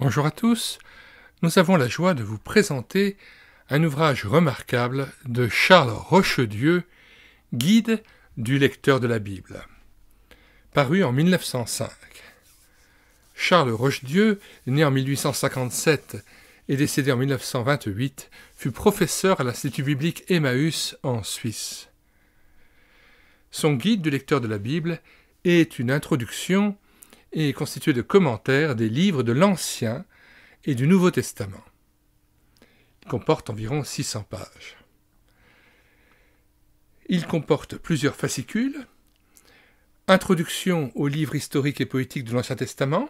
Bonjour à tous, nous avons la joie de vous présenter un ouvrage remarquable de Charles Rochedieu, Guide du lecteur de la Bible, paru en 1905. Charles Rochedieu, né en 1857 et décédé en 1928, fut professeur à l'Institut biblique Emmaüs en Suisse. Son Guide du lecteur de la Bible est une introduction et est constitué de commentaires des livres de l'Ancien et du Nouveau Testament. Il comporte environ 600 pages. Il comporte plusieurs fascicules, introduction aux livres historiques et poétiques de l'Ancien Testament,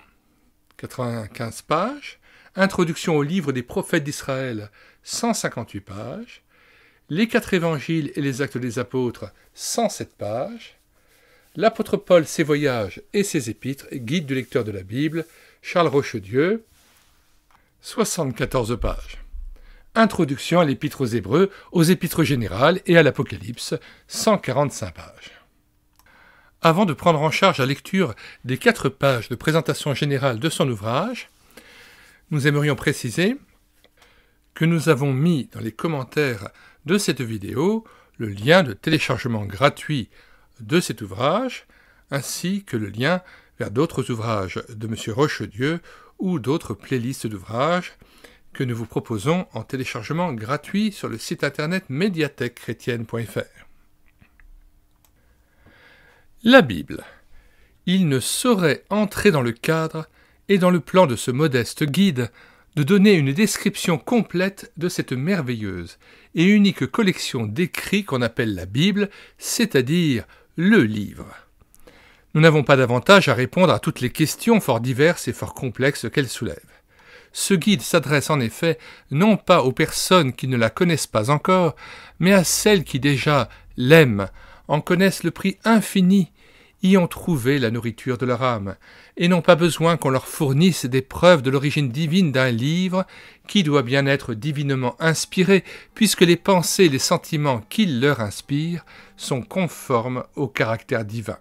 95 pages, introduction aux livres des prophètes d'Israël, 158 pages, les 4 évangiles et les actes des apôtres, 107 pages, l'apôtre Paul, ses voyages et ses épîtres, guide du lecteur de la Bible, Charles Rochedieu, 74 pages. Introduction à l'épître aux Hébreux, aux épîtres générales et à l'Apocalypse, 145 pages. Avant de prendre en charge la lecture des 4 pages de présentation générale de son ouvrage, nous aimerions préciser que nous avons mis dans les commentaires de cette vidéo le lien de téléchargement gratuit de cet ouvrage, ainsi que le lien vers d'autres ouvrages de M. Rochedieu ou d'autres playlists d'ouvrages que nous vous proposons en téléchargement gratuit sur le site internet médiathèquechrétienne.fr. La Bible. Il ne saurait entrer dans le cadre et dans le plan de ce modeste guide de donner une description complète de cette merveilleuse et unique collection d'écrits qu'on appelle la Bible, c'est-à-dire le livre. Nous n'avons pas davantage à répondre à toutes les questions fort diverses et fort complexes qu'elle soulève. Ce guide s'adresse en effet non pas aux personnes qui ne la connaissent pas encore, mais à celles qui déjà l'aiment, en connaissent le prix infini, y ont trouvé la nourriture de leur âme, et n'ont pas besoin qu'on leur fournisse des preuves de l'origine divine d'un livre qui doit bien être divinement inspiré, puisque les pensées et les sentiments qu'il leur inspire sont conformes au caractère divin.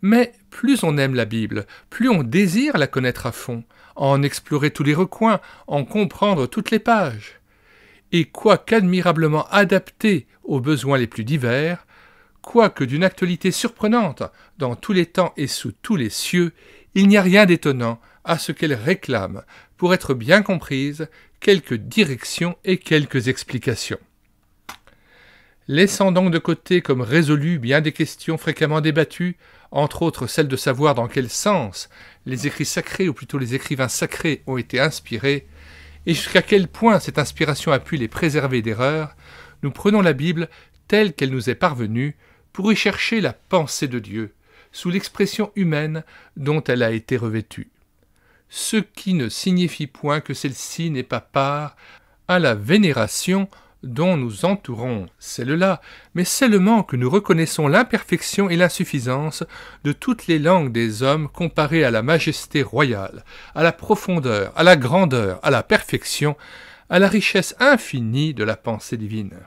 Mais plus on aime la Bible, plus on désire la connaître à fond, en explorer tous les recoins, en comprendre toutes les pages. Et quoiqu'admirablement adaptée aux besoins les plus divers, quoique d'une actualité surprenante dans tous les temps et sous tous les cieux, il n'y a rien d'étonnant à ce qu'elle réclame, pour être bien comprise, quelques directions et quelques explications. Laissant donc de côté comme résolues bien des questions fréquemment débattues, entre autres celle de savoir dans quel sens les écrits sacrés, ou plutôt les écrivains sacrés, ont été inspirés, et jusqu'à quel point cette inspiration a pu les préserver d'erreurs, nous prenons la Bible telle qu'elle nous est parvenue pour y chercher la pensée de Dieu, sous l'expression humaine dont elle a été revêtue. Ce qui ne signifie point que celle-ci n'ait pas part à la vénération dont nous entourons celle-là, mais seulement que nous reconnaissons l'imperfection et l'insuffisance de toutes les langues des hommes comparées à la majesté royale, à la profondeur, à la grandeur, à la perfection, à la richesse infinie de la pensée divine.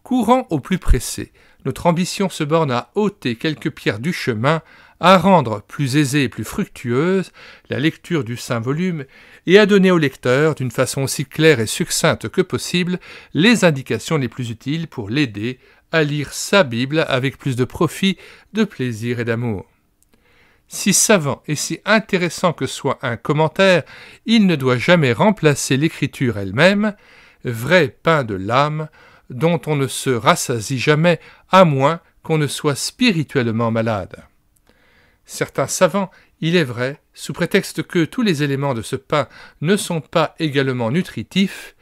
Courant au plus pressé, notre ambition se borne à ôter quelques pierres du chemin, à rendre plus aisée et plus fructueuse la lecture du saint volume et à donner au lecteur, d'une façon aussi claire et succincte que possible, les indications les plus utiles pour l'aider à lire sa Bible avec plus de profit, de plaisir et d'amour. Si savant et si intéressant que soit un commentaire, il ne doit jamais remplacer l'écriture elle-même, vrai pain de l'âme, dont on ne se rassasie jamais, à moins qu'on ne soit spirituellement malade. Certains savants, il est vrai, sous prétexte que tous les éléments de ce pain ne sont pas également nutritifs,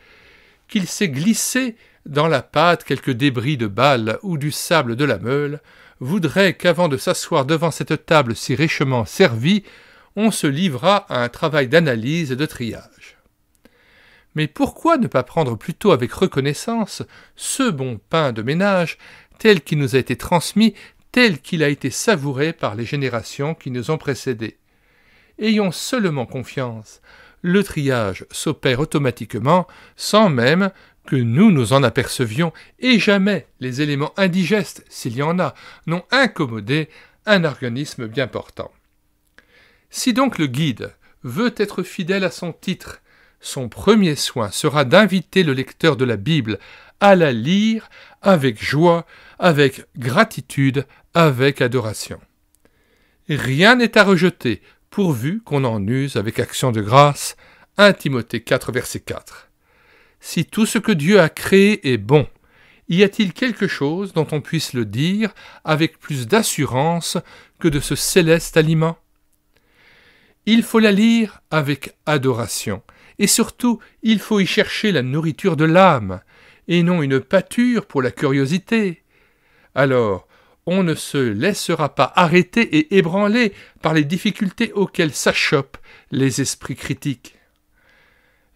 qu'il s'est glissé dans la pâte quelques débris de Bâle ou du sable de la Meule, voudraient qu'avant de s'asseoir devant cette table si richement servie, on se livrât à un travail d'analyse et de triage. Mais pourquoi ne pas prendre plutôt avec reconnaissance ce bon pain de ménage, tel qu'il nous a été transmis, tel qu'il a été savouré par les générations qui nous ont précédés? Ayons seulement confiance, le triage s'opère automatiquement, sans même que nous nous en apercevions, et jamais les éléments indigestes, s'il y en a, n'ont incommodé un organisme bien portant. Si donc le guide veut être fidèle à son titre, son premier soin sera d'inviter le lecteur de la Bible à la lire avec joie, avec gratitude, avec adoration. Rien n'est à rejeter, pourvu qu'on en use avec action de grâce. 1 Timothée 4, verset 4. Si tout ce que Dieu a créé est bon, y a-t-il quelque chose dont on puisse le dire avec plus d'assurance que de ce céleste aliment? Il faut la lire avec adoration, et surtout, il faut y chercher la nourriture de l'âme, et non une pâture pour la curiosité. Alors, on ne se laissera pas arrêter et ébranler par les difficultés auxquelles s'achoppent les esprits critiques.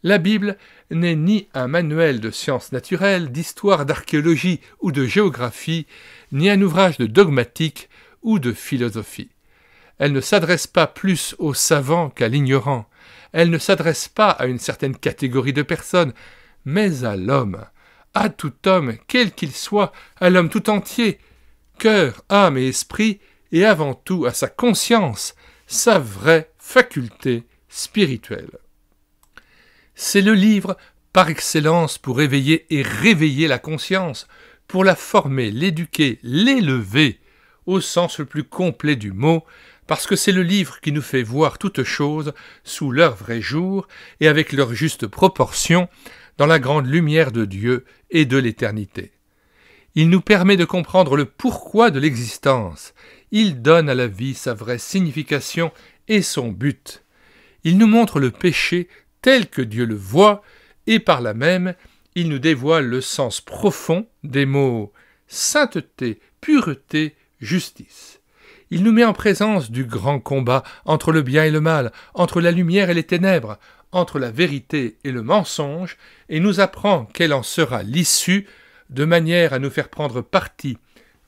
La Bible n'est ni un manuel de sciences naturelles, d'histoire, d'archéologie ou de géographie, ni un ouvrage de dogmatique ou de philosophie. Elle ne s'adresse pas plus aux savants qu'à l'ignorant. Elle ne s'adresse pas à une certaine catégorie de personnes, mais à l'homme, à tout homme, quel qu'il soit, à l'homme tout entier, cœur, âme et esprit, et avant tout à sa conscience, sa vraie faculté spirituelle. C'est le livre par excellence pour éveiller et réveiller la conscience, pour la former, l'éduquer, l'élever, au sens le plus complet du mot, parce que c'est le livre qui nous fait voir toutes choses sous leur vrai jour et avec leur juste proportion dans la grande lumière de Dieu et de l'éternité. Il nous permet de comprendre le pourquoi de l'existence. Il donne à la vie sa vraie signification et son but. Il nous montre le péché tel que Dieu le voit, et par là même, il nous dévoile le sens profond des mots sainteté, pureté, justice. Il nous met en présence du grand combat entre le bien et le mal, entre la lumière et les ténèbres, entre la vérité et le mensonge, et nous apprend quelle en sera l'issue, de manière à nous faire prendre parti,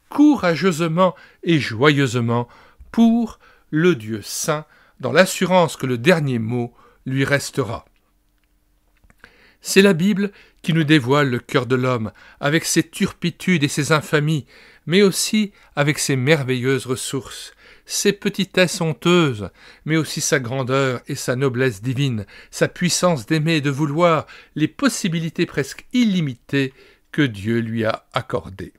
courageusement et joyeusement, pour le Dieu saint, dans l'assurance que le dernier mot lui restera. C'est la Bible qui nous dévoile le cœur de l'homme, avec ses turpitudes et ses infamies, mais aussi avec ses merveilleuses ressources, ses petitesses honteuses, mais aussi sa grandeur et sa noblesse divine, sa puissance d'aimer et de vouloir, les possibilités presque illimitées que Dieu lui a accordées.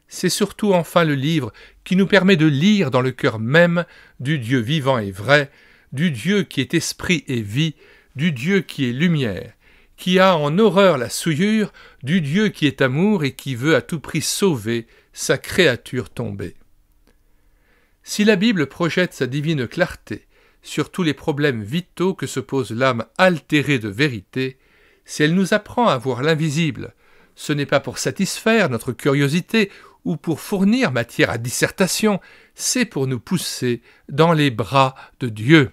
C'est surtout enfin le livre qui nous permet de lire dans le cœur même du Dieu vivant et vrai, du Dieu qui est esprit et vie, du Dieu qui est lumière, qui a en horreur la souillure, du Dieu qui est amour et qui veut à tout prix sauver sa créature tombée. Si la Bible projette sa divine clarté sur tous les problèmes vitaux que se pose l'âme altérée de vérité, si elle nous apprend à voir l'invisible, ce n'est pas pour satisfaire notre curiosité ou pour fournir matière à dissertation, c'est pour nous pousser dans les bras de Dieu.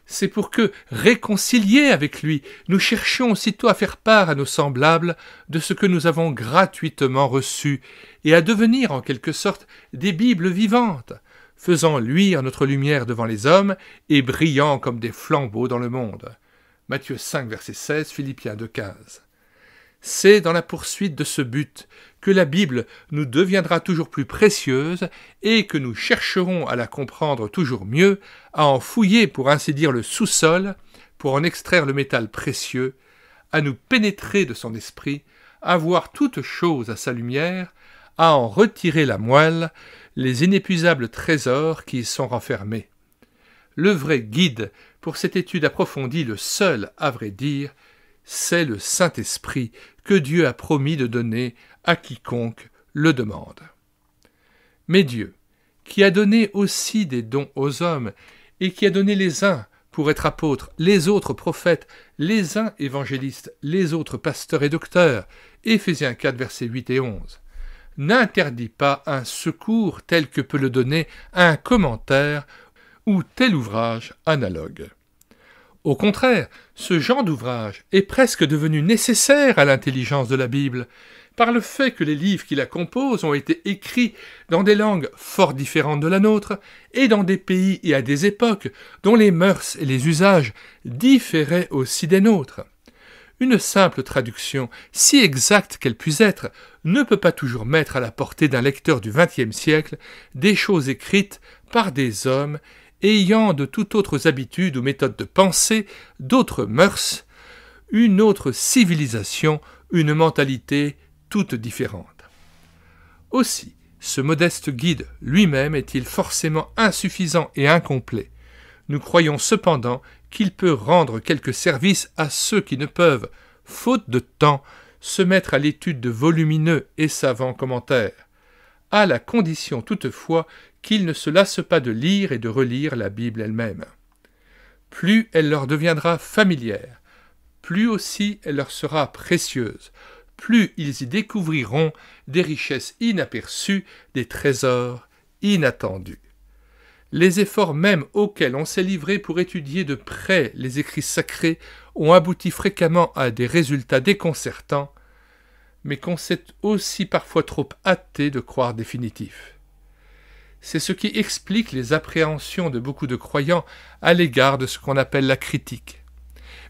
C'est pour que, réconciliés avec lui, nous cherchions aussitôt à faire part à nos semblables de ce que nous avons gratuitement reçu et à devenir en quelque sorte des Bibles vivantes, faisant luire notre lumière devant les hommes et brillant comme des flambeaux dans le monde. Matthieu 5, verset 16, Philippiens 2, 15. C'est dans la poursuite de ce but que la Bible nous deviendra toujours plus précieuse et que nous chercherons à la comprendre toujours mieux, à en fouiller pour ainsi dire le sous-sol, pour en extraire le métal précieux, à nous pénétrer de son esprit, à voir toute chose à sa lumière, à en retirer la moelle, les inépuisables trésors qui y sont renfermés. Le vrai guide pour cette étude approfondie, le seul, à vrai dire, c'est le Saint-Esprit que Dieu a promis de donner à quiconque le demande. Mais Dieu, qui a donné aussi des dons aux hommes, et qui a donné les uns pour être apôtres, les autres prophètes, les uns évangélistes, les autres pasteurs et docteurs, Éphésiens 4, versets 8 et 11, n'interdit pas un secours tel que peut le donner un commentaire ou tel ouvrage analogue. Au contraire, ce genre d'ouvrage est presque devenu nécessaire à l'intelligence de la Bible, par le fait que les livres qui la composent ont été écrits dans des langues fort différentes de la nôtre, et dans des pays et à des époques dont les mœurs et les usages différaient aussi des nôtres. Une simple traduction, si exacte qu'elle puisse être, ne peut pas toujours mettre à la portée d'un lecteur du XXe siècle des choses écrites par des hommes ayant de toutes autres habitudes ou méthodes de pensée, d'autres mœurs, une autre civilisation, une mentalité toute différente. Aussi, ce modeste guide lui-même est-il forcément insuffisant et incomplet. Nous croyons cependant qu'il peut rendre quelques services à ceux qui ne peuvent, faute de temps, se mettre à l'étude de volumineux et savants commentaires, à la condition toutefois qu'ils ne se lassent pas de lire et de relire la Bible elle-même. Plus elle leur deviendra familière, plus aussi elle leur sera précieuse, plus ils y découvriront des richesses inaperçues, des trésors inattendus. Les efforts même auxquels on s'est livré pour étudier de près les écrits sacrés ont abouti fréquemment à des résultats déconcertants, mais qu'on s'est aussi parfois trop hâté de croire définitifs. C'est ce qui explique les appréhensions de beaucoup de croyants à l'égard de ce qu'on appelle la critique.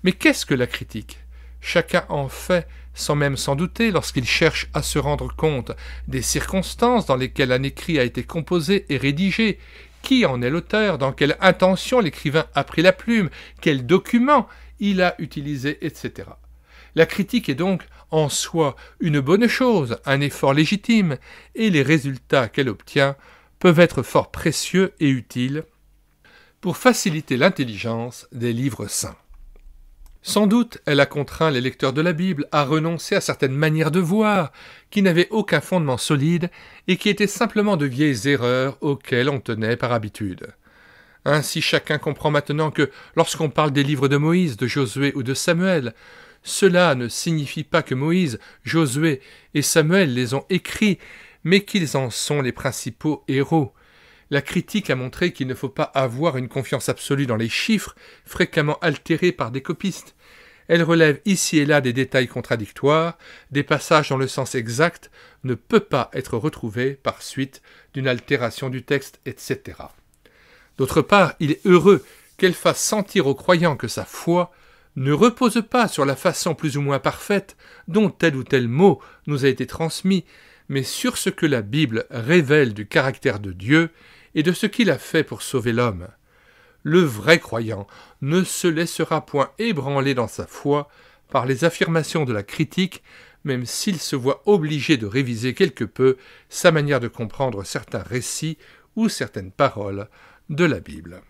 Mais qu'est-ce que la critique ? Chacun en fait, sans même s'en douter, lorsqu'il cherche à se rendre compte des circonstances dans lesquelles un écrit a été composé et rédigé, qui en est l'auteur, dans quelle intention l'écrivain a pris la plume, quel document il a utilisé, etc. La critique est donc en soi une bonne chose, un effort légitime, et les résultats qu'elle obtient peuvent être fort précieux et utiles pour faciliter l'intelligence des livres saints. Sans doute, elle a contraint les lecteurs de la Bible à renoncer à certaines manières de voir qui n'avaient aucun fondement solide et qui étaient simplement de vieilles erreurs auxquelles on tenait par habitude. Ainsi, chacun comprend maintenant que lorsqu'on parle des livres de Moïse, de Josué ou de Samuel, cela ne signifie pas que Moïse, Josué et Samuel les ont écrits, mais qu'ils en sont les principaux héros. La critique a montré qu'il ne faut pas avoir une confiance absolue dans les chiffres, fréquemment altérés par des copistes. Elle relève ici et là des détails contradictoires, des passages dont le sens exact ne peut pas être retrouvé par suite d'une altération du texte, etc. D'autre part, il est heureux qu'elle fasse sentir aux croyants que sa foi ne repose pas sur la façon plus ou moins parfaite dont tel ou tel mot nous a été transmis, mais sur ce que la Bible révèle du caractère de Dieu et de ce qu'il a fait pour sauver l'homme. Le vrai croyant ne se laissera point ébranler dans sa foi par les affirmations de la critique, même s'il se voit obligé de réviser quelque peu sa manière de comprendre certains récits ou certaines paroles de la Bible.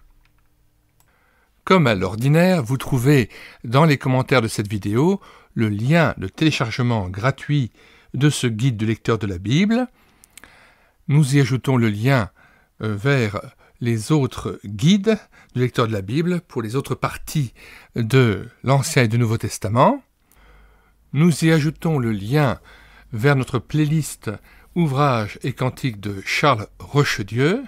Comme à l'ordinaire, vous trouvez dans les commentaires de cette vidéo le lien de téléchargement gratuit de ce guide du lecteur de la Bible. Nous y ajoutons le lien vers les autres guides du lecteur de la Bible pour les autres parties de l'Ancien et du Nouveau Testament. Nous y ajoutons le lien vers notre playlist Ouvrages et cantiques de Charles Rochedieu,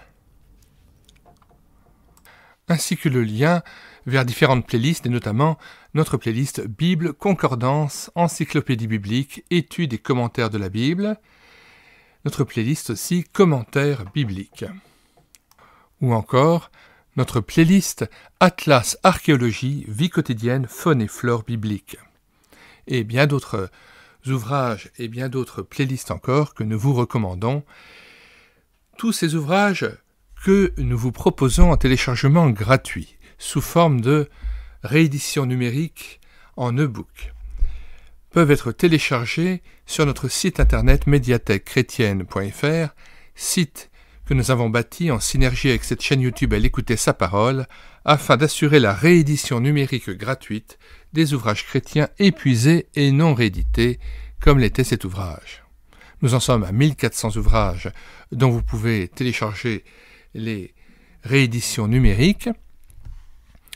ainsi que le lien vers différentes playlists, et notamment notre playlist Bible, Concordance, Encyclopédie biblique, Études et commentaires de la Bible, notre playlist aussi Commentaires bibliques, ou encore notre playlist Atlas Archéologie, Vie quotidienne, Faune et flore biblique, et bien d'autres ouvrages et bien d'autres playlists encore que nous vous recommandons. Tous ces ouvrages que nous vous proposons en téléchargement gratuit, sous forme de réédition numérique en e-book, peuvent être téléchargés sur notre site internet médiathèquechrétienne.fr, site que nous avons bâti en synergie avec cette chaîne YouTube Elle écoutait sa parole, afin d'assurer la réédition numérique gratuite des ouvrages chrétiens épuisés et non réédités, comme l'était cet ouvrage. Nous en sommes à 1400 ouvrages dont vous pouvez télécharger les rééditions numériques.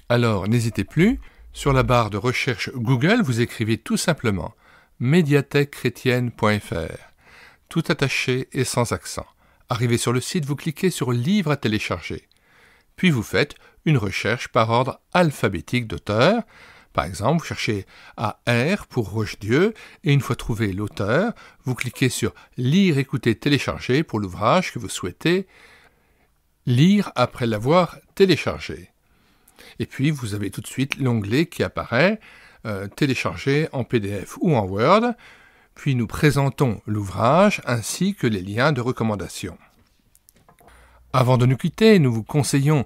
Alors n'hésitez plus, sur la barre de recherche Google, vous écrivez tout simplement médiathèquechrétienne.fr, tout attaché et sans accent. Arrivé sur le site, vous cliquez sur Livres à télécharger. Puis vous faites une recherche par ordre alphabétique d'auteur. Par exemple, vous cherchez A.R. pour Rochedieu, et une fois trouvé l'auteur, vous cliquez sur Lire, écouter, télécharger pour l'ouvrage que vous souhaitez lire après l'avoir téléchargé. Et puis vous avez tout de suite l'onglet qui apparaît, télécharger en PDF ou en Word, puis nous présentons l'ouvrage ainsi que les liens de recommandation. Avant de nous quitter, nous vous conseillons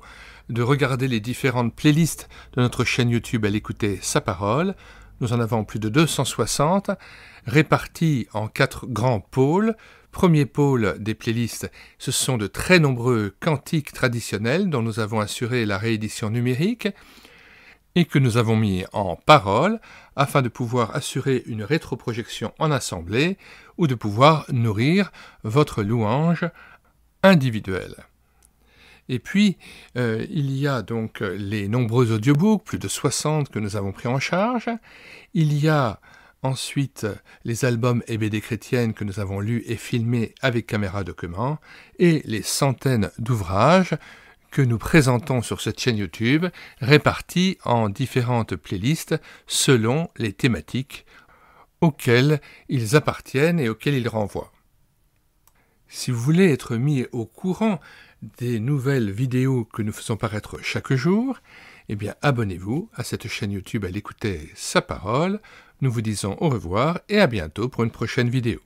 de regarder les différentes playlists de notre chaîne YouTube à l'écouter Sa Parole. Nous en avons plus de 260, répartis en 4 grands pôles. Premier pôle des playlists, ce sont de très nombreux cantiques traditionnels dont nous avons assuré la réédition numérique et que nous avons mis en parole afin de pouvoir assurer une rétroprojection en assemblée ou de pouvoir nourrir votre louange individuelle. Et puis, il y a donc les nombreux audiobooks, plus de 60 que nous avons pris en charge. Il y a ensuite les albums et BD chrétiennes que nous avons lus et filmés avec caméra document, et les centaines d'ouvrages que nous présentons sur cette chaîne YouTube, répartis en différentes playlists selon les thématiques auxquelles ils appartiennent et auxquelles ils renvoient. Si vous voulez être mis au courant des nouvelles vidéos que nous faisons paraître chaque jour, eh bien abonnez-vous à cette chaîne YouTube à l'écouter Sa Parole. Nous vous disons au revoir et à bientôt pour une prochaine vidéo.